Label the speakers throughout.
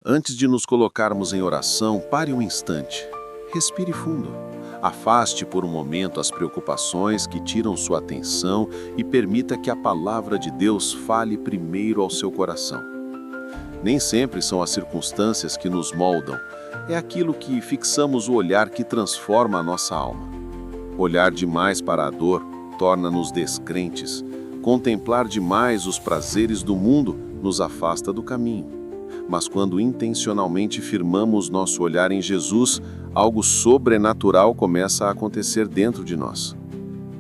Speaker 1: Antes de nos colocarmos em oração, pare um instante. Respire fundo. Afaste por um momento as preocupações que tiram sua atenção e permita que a palavra de Deus fale primeiro ao seu coração. Nem sempre são as circunstâncias que nos moldam, é aquilo que fixamos o olhar que transforma a nossa alma. Olhar demais para a dor torna-nos descrentes. Contemplar demais os prazeres do mundo nos afasta do caminho. Mas quando intencionalmente firmamos nosso olhar em Jesus, algo sobrenatural começa a acontecer dentro de nós.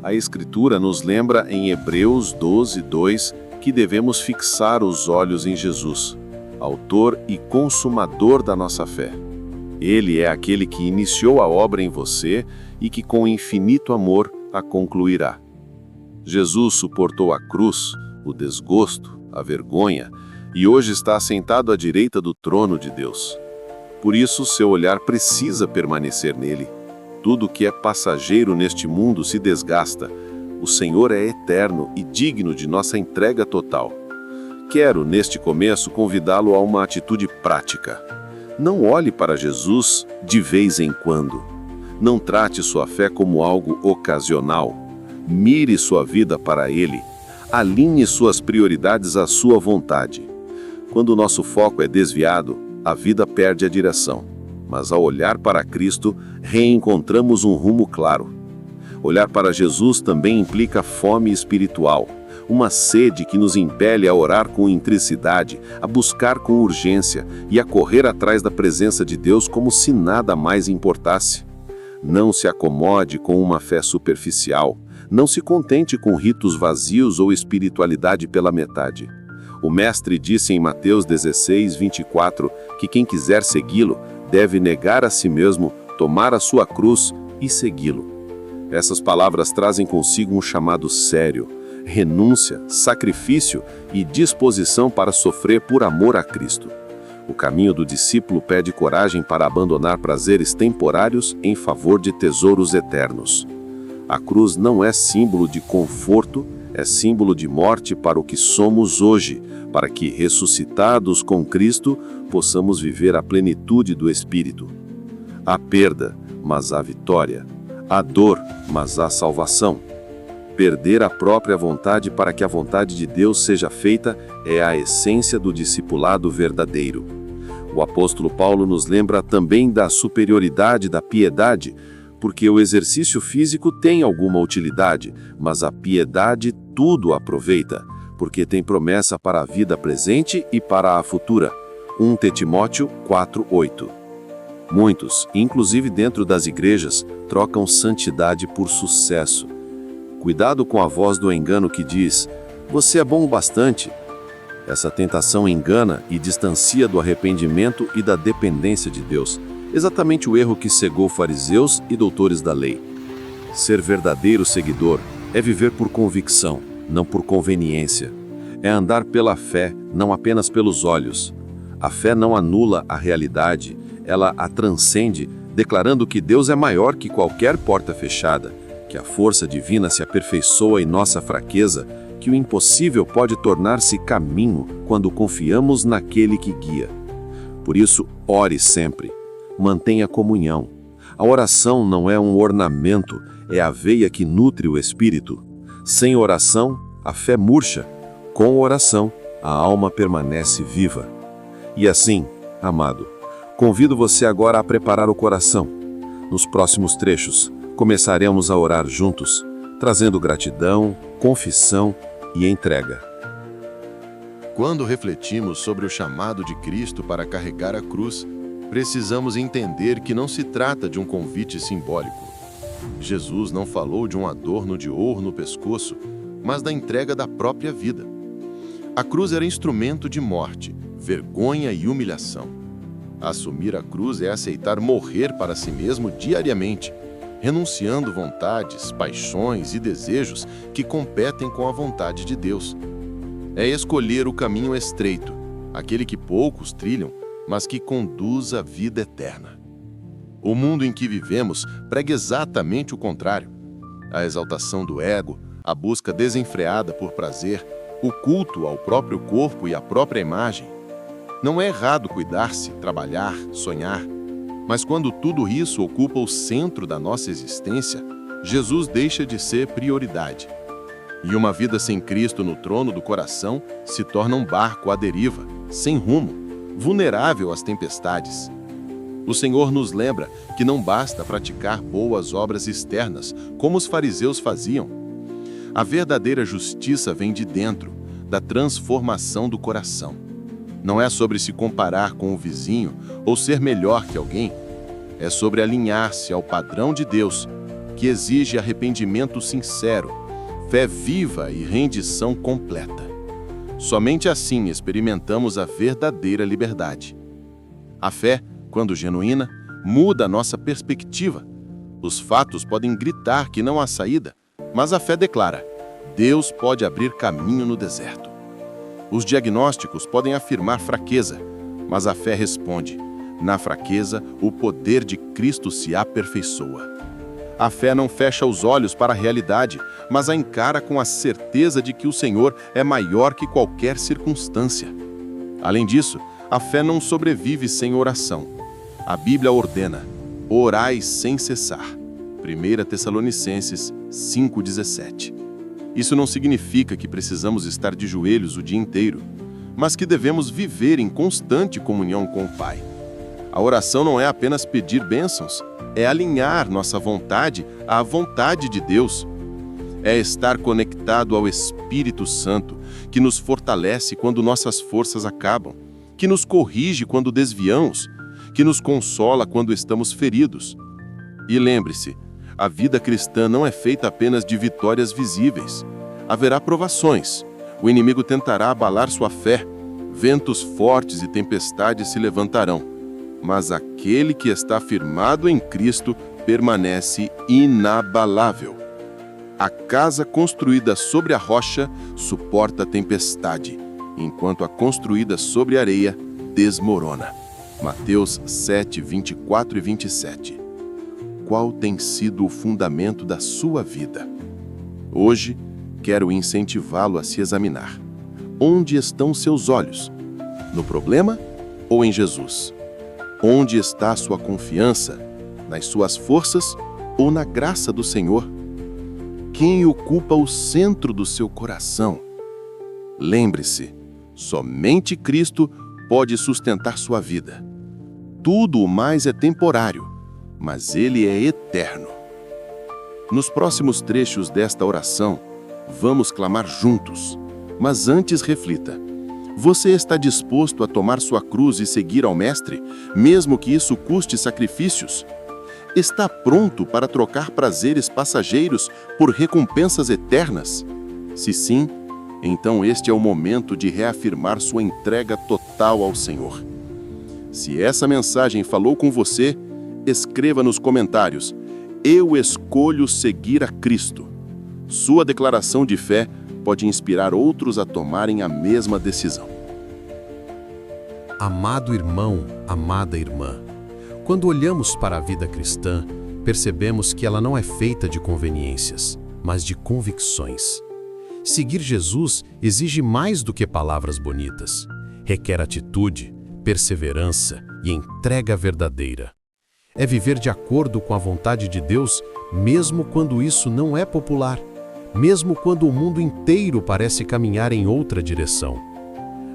Speaker 1: A Escritura nos lembra em Hebreus 12:2 que devemos fixar os olhos em Jesus, autor e consumador da nossa fé. Ele é aquele que iniciou a obra em você e que com infinito amor a concluirá. Jesus suportou a cruz, o desgosto, a vergonha, e hoje está sentado à direita do trono de Deus. Por isso, seu olhar precisa permanecer nele. Tudo que é passageiro neste mundo se desgasta. O Senhor é eterno e digno de nossa entrega total. Quero, neste começo, convidá-lo a uma atitude prática. Não olhe para Jesus de vez em quando. Não trate sua fé como algo ocasional. Mire sua vida para Ele. Alinhe suas prioridades à sua vontade. Quando o nosso foco é desviado, a vida perde a direção. Mas ao olhar para Cristo, reencontramos um rumo claro. Olhar para Jesus também implica fome espiritual, uma sede que nos impele a orar com intensidade, a buscar com urgência e a correr atrás da presença de Deus como se nada mais importasse. Não se acomode com uma fé superficial. Não se contente com ritos vazios ou espiritualidade pela metade. O Mestre disse em Mateus 16:24 que quem quiser segui-lo deve negar a si mesmo, tomar a sua cruz e segui-lo. Essas palavras trazem consigo um chamado sério, renúncia, sacrifício e disposição para sofrer por amor a Cristo. O caminho do discípulo pede coragem para abandonar prazeres temporários em favor de tesouros eternos. A cruz não é símbolo de conforto, é símbolo de morte para o que somos hoje, para que, ressuscitados com Cristo, possamos viver a plenitude do Espírito. Há perda, mas há vitória. Há dor, mas há salvação. Perder a própria vontade para que a vontade de Deus seja feita é a essência do discipulado verdadeiro. O apóstolo Paulo nos lembra também da superioridade da piedade, porque o exercício físico tem alguma utilidade, mas a piedade tudo aproveita, porque tem promessa para a vida presente e para a futura. 1 Timóteo 4:8. Muitos, inclusive dentro das igrejas, trocam santidade por sucesso. Cuidado com a voz do engano que diz: "Você é bom o bastante". Essa tentação engana e distancia do arrependimento e da dependência de Deus. Exatamente o erro que cegou fariseus e doutores da lei. Ser verdadeiro seguidor é viver por convicção, não por conveniência. É andar pela fé, não apenas pelos olhos. A fé não anula a realidade, ela a transcende, declarando que Deus é maior que qualquer porta fechada, que a força divina se aperfeiçoa em nossa fraqueza, que o impossível pode tornar-se caminho quando confiamos naquele que guia. Por isso, ore sempre. Mantenha comunhão. A oração não é um ornamento, é a veia que nutre o espírito. Sem oração, a fé murcha. Com oração, a alma permanece viva. E assim, amado, convido você agora a preparar o coração. Nos próximos trechos, começaremos a orar juntos, trazendo gratidão, confissão e entrega.
Speaker 2: Quando refletimos sobre o chamado de Cristo para carregar a cruz, precisamos entender que não se trata de um convite simbólico. Jesus não falou de um adorno de ouro no pescoço, mas da entrega da própria vida. A cruz era instrumento de morte, vergonha e humilhação. Assumir a cruz é aceitar morrer para si mesmo diariamente, renunciando vontades, paixões e desejos que competem com a vontade de Deus. É escolher o caminho estreito, aquele que poucos trilham, mas que conduz à vida eterna. O mundo em que vivemos prega exatamente o contrário. A exaltação do ego, a busca desenfreada por prazer, o culto ao próprio corpo e à própria imagem. Não é errado cuidar-se, trabalhar, sonhar, mas quando tudo isso ocupa o centro da nossa existência, Jesus deixa de ser prioridade. E uma vida sem Cristo no trono do coração se torna um barco à deriva, sem rumo, vulnerável às tempestades. O Senhor nos lembra que não basta praticar boas obras externas, como os fariseus faziam. A verdadeira justiça vem de dentro, da transformação do coração. Não é sobre se comparar com o vizinho ou ser melhor que alguém. É sobre alinhar-se ao padrão de Deus, que exige arrependimento sincero, fé viva e rendição completa. Somente assim experimentamos a verdadeira liberdade. A fé, quando genuína, muda a nossa perspectiva. Os fatos podem gritar que não há saída, mas a fé declara: Deus pode abrir caminho no deserto. Os diagnósticos podem afirmar fraqueza, mas a fé responde: na fraqueza, o poder de Cristo se aperfeiçoa. A fé não fecha os olhos para a realidade, mas a encara com a certeza de que o Senhor é maior que qualquer circunstância. Além disso, a fé não sobrevive sem oração. A Bíblia ordena: orai sem cessar. 1 Tessalonicenses 5,17. Isso não significa que precisamos estar de joelhos o dia inteiro, mas que devemos viver em constante comunhão com o Pai. A oração não é apenas pedir bênçãos, é alinhar nossa vontade à vontade de Deus. É estar conectado ao Espírito Santo, que nos fortalece quando nossas forças acabam, que nos corrige quando desviamos, que nos consola quando estamos feridos. E lembre-se, a vida cristã não é feita apenas de vitórias visíveis. Haverá provações. O inimigo tentará abalar sua fé. Ventos fortes e tempestades se levantarão. Mas aquele que está firmado em Cristo permanece inabalável. A casa construída sobre a rocha suporta a tempestade, enquanto a construída sobre a areia desmorona. Mateus 7, 24 e 27. Qual tem sido o fundamento da sua vida? Hoje, quero incentivá-lo a se examinar. Onde estão seus olhos? No problema ou em Jesus? Onde está sua confiança? Nas suas forças ou na graça do Senhor? Quem ocupa o centro do seu coração? Lembre-se, somente Cristo pode sustentar sua vida. Tudo o mais é temporário, mas Ele é eterno. Nos próximos trechos desta oração, vamos clamar juntos, mas antes reflita. Você está disposto a tomar sua cruz e seguir ao Mestre, mesmo que isso custe sacrifícios? Está pronto para trocar prazeres passageiros por recompensas eternas? Se sim, então este é o momento de reafirmar sua entrega total ao Senhor. Se essa mensagem falou com você, escreva nos comentários: eu escolho seguir a Cristo. Sua declaração de fé pode inspirar outros a tomarem a mesma decisão.
Speaker 3: Amado irmão, amada irmã, quando olhamos para a vida cristã, percebemos que ela não é feita de conveniências, mas de convicções. Seguir Jesus exige mais do que palavras bonitas. Requer atitude, perseverança e entrega verdadeira. É viver de acordo com a vontade de Deus, mesmo quando isso não é popular, mesmo quando o mundo inteiro parece caminhar em outra direção.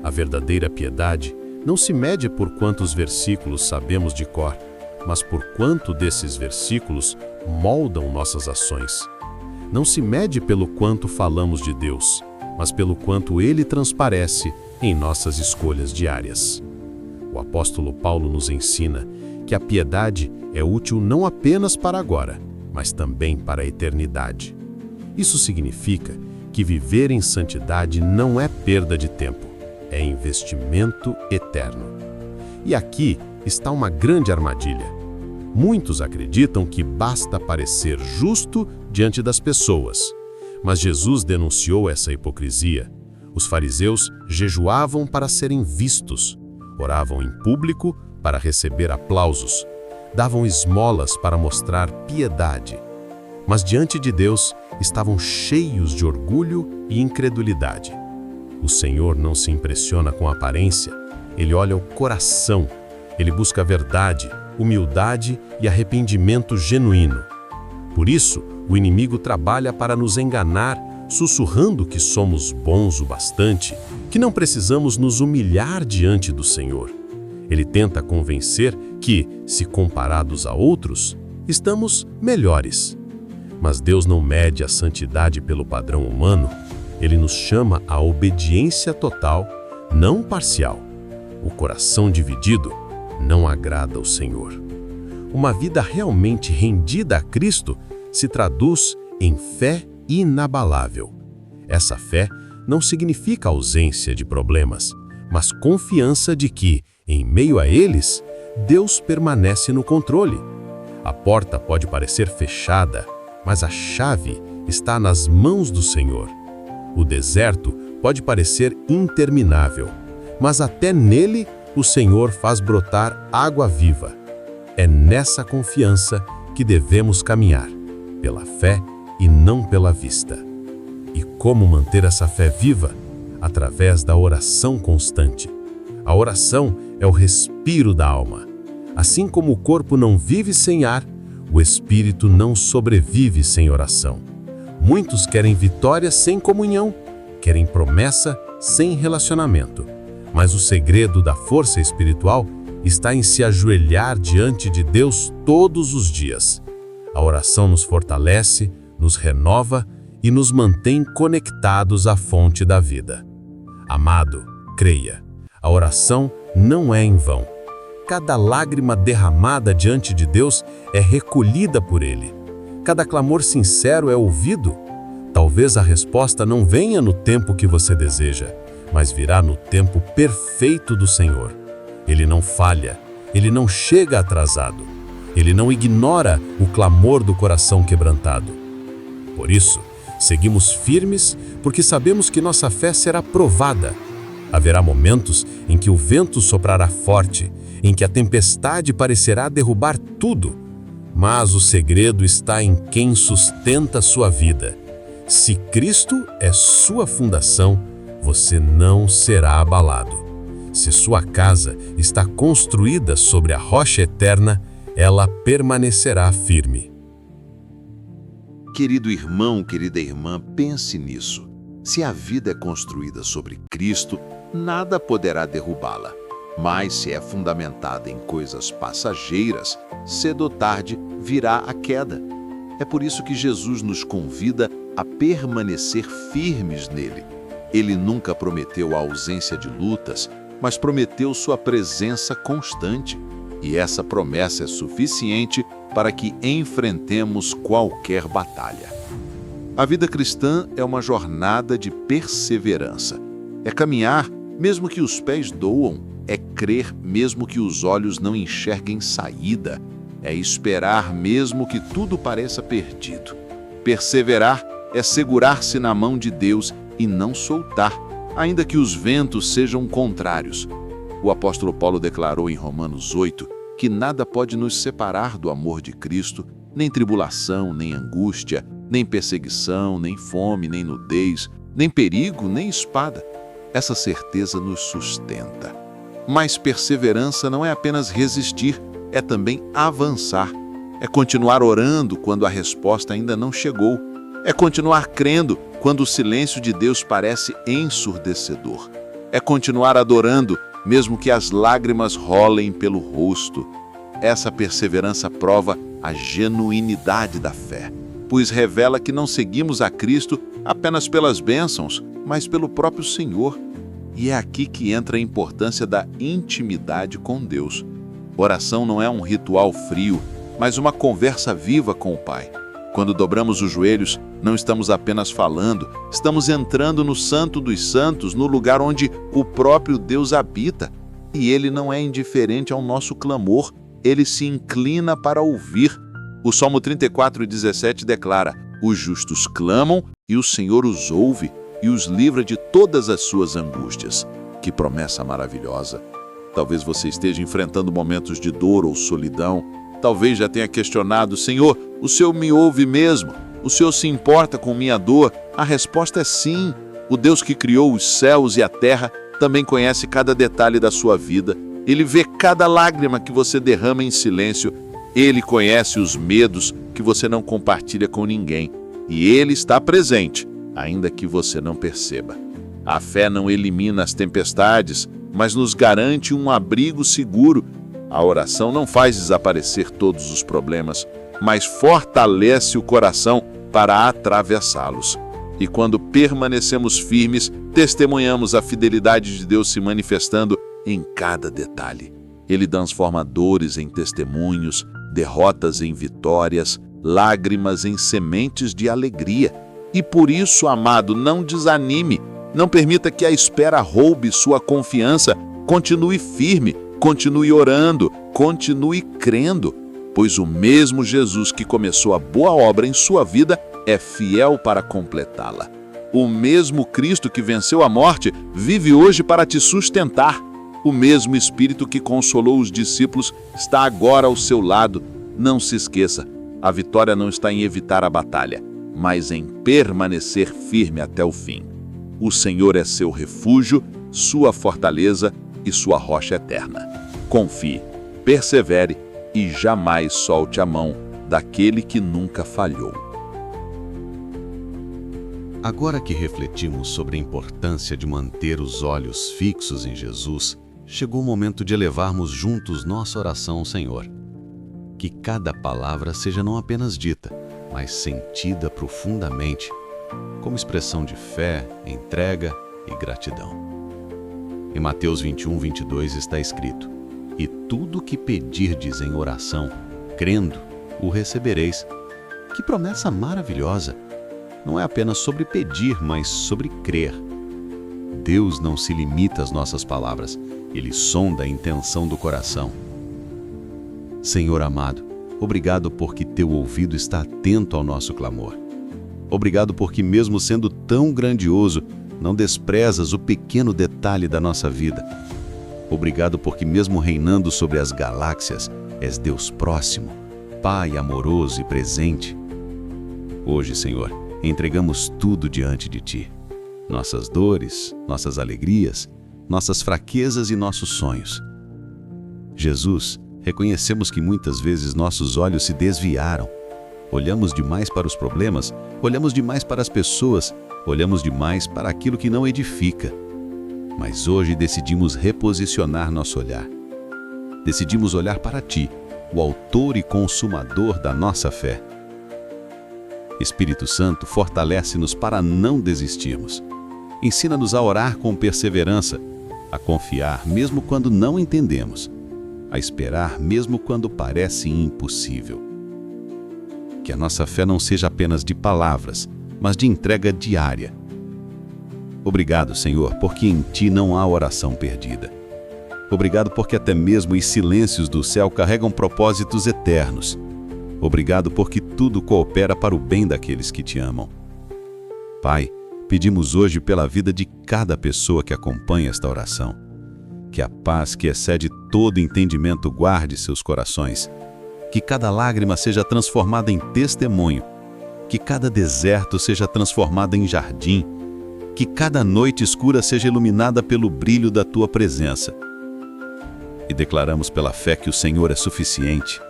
Speaker 3: A verdadeira piedade não se mede por quantos versículos sabemos de cor, mas por quanto desses versículos moldam nossas ações. Não se mede pelo quanto falamos de Deus, mas pelo quanto Ele transparece em nossas escolhas diárias. O apóstolo Paulo nos ensina que a piedade é útil não apenas para agora, mas também para a eternidade. Isso significa que viver em santidade não é perda de tempo, é investimento eterno. E aqui está uma grande armadilha. Muitos acreditam que basta parecer justo diante das pessoas, mas Jesus denunciou essa hipocrisia. Os fariseus jejuavam para serem vistos, oravam em público para receber aplausos, davam esmolas para mostrar piedade. Mas diante de Deus estavam cheios de orgulho e incredulidade. O Senhor não se impressiona com a aparência, Ele olha o coração. Ele busca verdade, humildade e arrependimento genuíno. Por isso, o inimigo trabalha para nos enganar, sussurrando que somos bons o bastante, que não precisamos nos humilhar diante do Senhor. Ele tenta convencer que, se comparados a outros, estamos melhores. Mas Deus não mede a santidade pelo padrão humano. Ele nos chama à obediência total, não parcial. O coração dividido não agrada ao Senhor. Uma vida realmente rendida a Cristo se traduz em fé inabalável. Essa fé não significa ausência de problemas, mas confiança de que, em meio a eles, Deus permanece no controle. A porta pode parecer fechada, mas a chave está nas mãos do Senhor. O deserto pode parecer interminável, mas até nele o Senhor faz brotar água viva. É nessa confiança que devemos caminhar, pela fé e não pela vista. E como manter essa fé viva? Através da oração constante. A oração é o respiro da alma. Assim como o corpo não vive sem ar, o espírito não sobrevive sem oração. Muitos querem vitória sem comunhão, querem promessa sem relacionamento. Mas o segredo da força espiritual está em se ajoelhar diante de Deus todos os dias. A oração nos fortalece, nos renova e nos mantém conectados à fonte da vida. Amado, creia, a oração não é em vão. Cada lágrima derramada diante de Deus é recolhida por Ele. Cada clamor sincero é ouvido. Talvez a resposta não venha no tempo que você deseja, mas virá no tempo perfeito do Senhor. Ele não falha, Ele não chega atrasado. Ele não ignora o clamor do coração quebrantado. Por isso, seguimos firmes porque sabemos que nossa fé será provada. Haverá momentos em que o vento soprará forte, em que a tempestade parecerá derrubar tudo. Mas o segredo está em quem sustenta sua vida. Se Cristo é sua fundação, você não será abalado. Se sua casa está construída sobre a rocha eterna, ela permanecerá firme.
Speaker 1: Querido irmão, querida irmã, pense nisso. Se a vida é construída sobre Cristo, nada poderá derrubá-la. Mas se é fundamentada em coisas passageiras, cedo ou tarde virá a queda. É por isso que Jesus nos convida a permanecer firmes nele. Ele nunca prometeu a ausência de lutas, mas prometeu sua presença constante. E essa promessa é suficiente para que enfrentemos qualquer batalha. A vida cristã é uma jornada de perseverança. É caminhar mesmo que os pés doam, é crer mesmo que os olhos não enxerguem saída, é esperar mesmo que tudo pareça perdido. Perseverar é segurar-se na mão de Deus e não soltar, ainda que os ventos sejam contrários. O apóstolo Paulo declarou em Romanos 8 que nada pode nos separar do amor de Cristo, nem tribulação, nem angústia, nem perseguição, nem fome, nem nudez, nem perigo, nem espada. Essa certeza nos sustenta. Mas perseverança não é apenas resistir, é também avançar. É continuar orando quando a resposta ainda não chegou. É continuar crendo quando o silêncio de Deus parece ensurdecedor. É continuar adorando, mesmo que as lágrimas rolem pelo rosto. Essa perseverança prova a genuinidade da fé, pois revela que não seguimos a Cristo apenas pelas bênçãos, mas pelo próprio Senhor. E é aqui que entra a importância da intimidade com Deus. Oração não é um ritual frio, mas uma conversa viva com o Pai. Quando dobramos os joelhos, não estamos apenas falando, estamos entrando no Santo dos Santos, no lugar onde o próprio Deus habita. E Ele não é indiferente ao nosso clamor, Ele se inclina para ouvir. O Salmo 34:17 declara: os justos clamam e o Senhor os ouve e os livra de todas as suas angústias. Que promessa maravilhosa! Talvez você esteja enfrentando momentos de dor ou solidão. Talvez já tenha questionado: Senhor, o Senhor me ouve mesmo? O Senhor se importa com minha dor? A resposta é sim. O Deus que criou os céus e a terra
Speaker 4: também conhece cada detalhe da sua vida. Ele vê cada lágrima que você derrama em silêncio. Ele conhece os medos que você não compartilha com ninguém. E Ele está presente, ainda que você não perceba. A fé não elimina as tempestades, mas nos garante um abrigo seguro. A oração não faz desaparecer todos os problemas, mas fortalece o coração para atravessá-los. E quando permanecemos firmes, testemunhamos a fidelidade de Deus se manifestando em cada detalhe. Ele transforma dores em testemunhos, derrotas em vitórias, lágrimas em sementes de alegria. E por isso, amado, não desanime, não permita que a espera roube sua confiança. Continue firme, continue orando, continue crendo, pois o mesmo Jesus que começou a boa obra em sua vida é fiel para completá-la. O mesmo Cristo que venceu a morte vive hoje para te sustentar. O mesmo Espírito que consolou os discípulos está agora ao seu lado. Não se esqueça, a vitória não está em evitar a batalha, mas em permanecer firme até o fim. O Senhor é seu refúgio, sua fortaleza e sua rocha eterna. Confie, persevere e jamais solte a mão daquele que nunca falhou.
Speaker 3: Agora que refletimos sobre a importância de manter os olhos fixos em Jesus, chegou o momento de elevarmos juntos nossa oração ao Senhor. Que cada palavra seja não apenas dita, mas sentida profundamente, como expressão de fé, entrega e gratidão. Em Mateus 21, 22 está escrito: "E tudo que pedirdes em oração, crendo, o recebereis." Que promessa maravilhosa! Não é apenas sobre pedir, mas sobre crer. Deus não se limita às nossas palavras, Ele sonda a intenção do coração. Senhor amado, obrigado porque Teu ouvido está atento ao nosso clamor. Obrigado porque, mesmo sendo tão grandioso, não desprezas o pequeno detalhe da nossa vida. Obrigado porque, mesmo reinando sobre as galáxias, és Deus próximo, Pai amoroso e presente. Hoje, Senhor, entregamos tudo diante de Ti. Nossas dores, nossas alegrias, nossas fraquezas e nossos sonhos. Jesus, reconhecemos que muitas vezes nossos olhos se desviaram. Olhamos demais para os problemas, olhamos demais para as pessoas, olhamos demais para aquilo que não edifica. Mas hoje decidimos reposicionar nosso olhar. Decidimos olhar para Ti, o autor e consumador da nossa fé. Espírito Santo, fortalece-nos para não desistirmos. Ensina-nos a orar com perseverança, a confiar mesmo quando não entendemos, a esperar mesmo quando parece impossível. Que a nossa fé não seja apenas de palavras, mas de entrega diária. Obrigado, Senhor, porque em Ti não há oração perdida. Obrigado porque até mesmo os silêncios do céu carregam propósitos eternos. Obrigado porque tudo coopera para o bem daqueles que Te amam. Pai, pedimos hoje pela vida de cada pessoa que acompanha esta oração. Que a paz que excede todo entendimento guarde seus corações. Que cada lágrima seja transformada em testemunho. Que cada deserto seja transformado em jardim. Que cada noite escura seja iluminada pelo brilho da Tua presença. E declaramos pela fé que o Senhor é suficiente.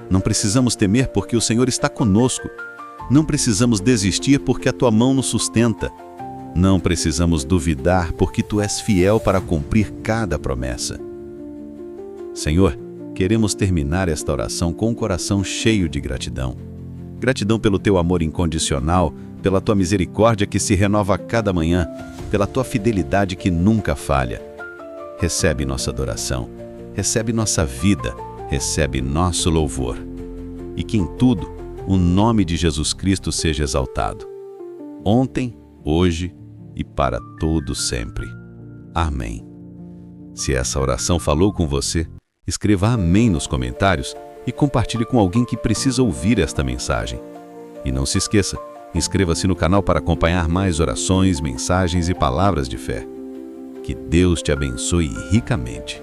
Speaker 3: Não precisamos temer porque o Senhor está conosco. Não precisamos desistir porque a Tua mão nos sustenta. Não precisamos duvidar porque Tu és fiel para cumprir cada promessa. Senhor, queremos terminar esta oração com um coração cheio de gratidão. Gratidão pelo Teu amor incondicional, pela Tua misericórdia que se renova a cada manhã, pela Tua fidelidade que nunca falha. Recebe nossa adoração, recebe nossa vida, recebe nosso louvor. E que em tudo o nome de Jesus Cristo seja exaltado. Ontem, hoje e para todo sempre. Amém. Se essa oração falou com você, escreva amém nos comentários e compartilhe com alguém que precisa ouvir esta mensagem. E não se esqueça, inscreva-se no canal para acompanhar mais orações, mensagens e palavras de fé. Que Deus te abençoe ricamente.